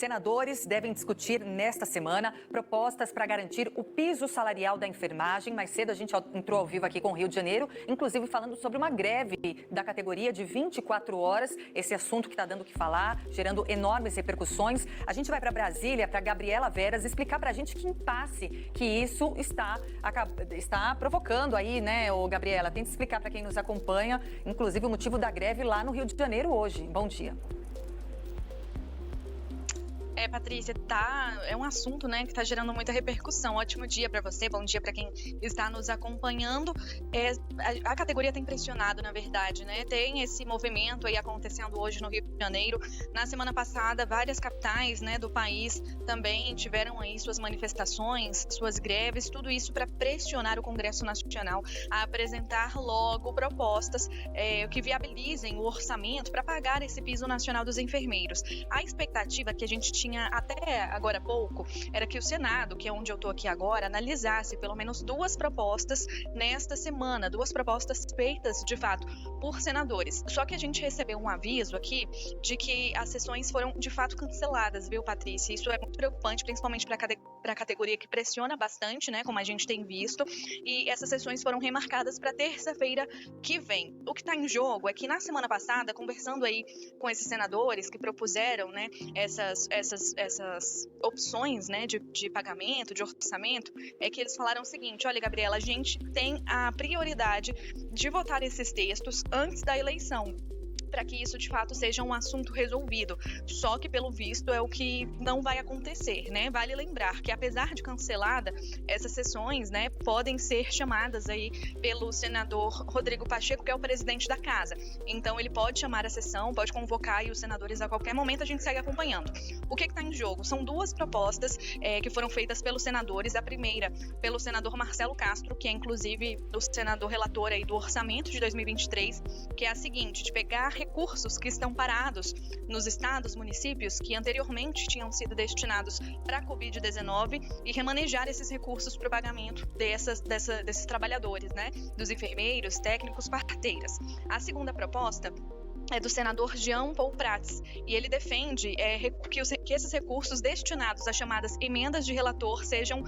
Senadores devem discutir nesta semana propostas para garantir o piso salarial da enfermagem. Mais cedo a gente entrou ao vivo aqui com o Rio de Janeiro, inclusive falando sobre uma greve da categoria de 24 horas. Esse assunto que está dando o que falar, gerando enormes repercussões. A gente vai para Brasília, para Gabriela Veras, explicar para a gente que impasse que isso está provocando aí, né, Gabriela? Tenta explicar para quem nos acompanha, inclusive o motivo da greve lá no Rio de Janeiro hoje. Bom dia. Patrícia, é um assunto, né, que está gerando muita repercussão. Ótimo dia para você, bom dia para quem está nos acompanhando. A categoria tem pressionado, na verdade, né? Tem esse movimento aí acontecendo hoje no Rio de Janeiro. Na semana passada, várias capitais, né, do país também tiveram aí suas manifestações, suas greves, tudo isso para pressionar o Congresso Nacional a apresentar logo propostas que viabilizem o orçamento para pagar esse piso nacional dos enfermeiros. A expectativa que a gente tinha até agora há pouco era que o Senado, que é onde eu estou aqui agora, analisasse pelo menos duas propostas nesta semana, duas propostas feitas de fato por senadores. Só que a gente recebeu um aviso aqui de que as sessões foram de fato canceladas, viu, Patrícia? Isso é muito preocupante, principalmente para a categoria que pressiona bastante, né, como a gente tem visto, e essas sessões foram remarcadas para terça-feira que vem. O que está em jogo é que na semana passada, conversando aí com esses senadores que propuseram, né, essas opções, né, de pagamento, de orçamento, é que eles falaram o seguinte: olha, Gabriela, a gente tem a prioridade de votar esses textos antes da eleição, para que isso de fato seja um assunto resolvido. Só que, pelo visto, é o que não vai acontecer, né? Vale lembrar que, apesar de cancelada, essas sessões, né, podem ser chamadas aí pelo senador Rodrigo Pacheco, que é o presidente da casa. Então, ele pode chamar a sessão, pode convocar aí os senadores a qualquer momento, a gente segue acompanhando. O que está em jogo? São duas propostas que foram feitas pelos senadores. A primeira, pelo senador Marcelo Castro, que é inclusive o senador relator aí do orçamento de 2023, que é a seguinte: de pegar recursos que estão parados nos estados, municípios, que anteriormente tinham sido destinados para a Covid-19 e remanejar esses recursos para o pagamento desses trabalhadores, né? Dos enfermeiros, técnicos, parteiras. A segunda proposta é do senador Jean Paul Prats, e ele defende que esses recursos destinados às chamadas emendas de relator sejam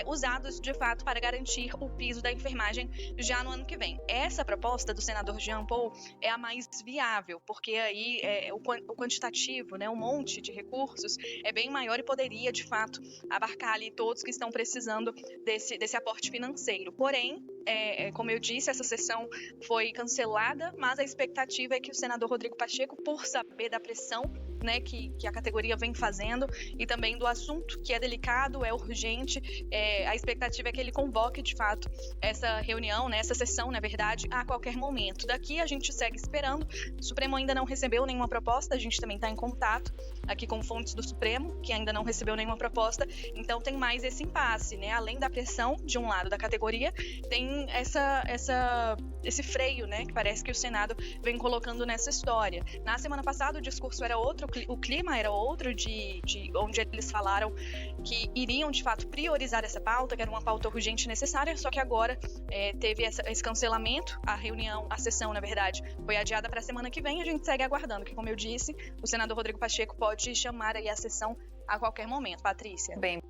usados de fato para garantir o piso da enfermagem já no ano que vem. Essa proposta do senador Jean Paul é a mais viável, porque aí o quantitativo, né, um monte de recursos é bem maior e poderia de fato abarcar ali todos que estão precisando desse aporte financeiro. Porém, como eu disse, essa sessão foi cancelada, mas a expectativa é que o senador Rodrigo Pacheco, por saber da pressão, né, que a categoria vem fazendo e também do assunto que é delicado, é urgente, a expectativa é que ele convoque de fato essa reunião, né, essa sessão, na verdade, a qualquer momento. Daqui a gente segue esperando. O Supremo ainda não recebeu nenhuma proposta, a gente também está em contato aqui com fontes do Supremo, que ainda não recebeu nenhuma proposta, então tem mais esse impasse, né? Além da pressão de um lado da categoria, tem esse freio, né, que parece que o Senado vem colocando nessa história. Na semana passada o discurso era outro, o clima era outro, de onde eles falaram que iriam de fato priorizar essa pauta, que era uma pauta urgente e necessária, só que agora teve esse cancelamento, a sessão, na verdade, foi adiada para a semana que vem. A gente segue aguardando, que, como eu disse, o senador Rodrigo Pacheco pode chamar aí a sessão a qualquer momento. Patrícia. Bem,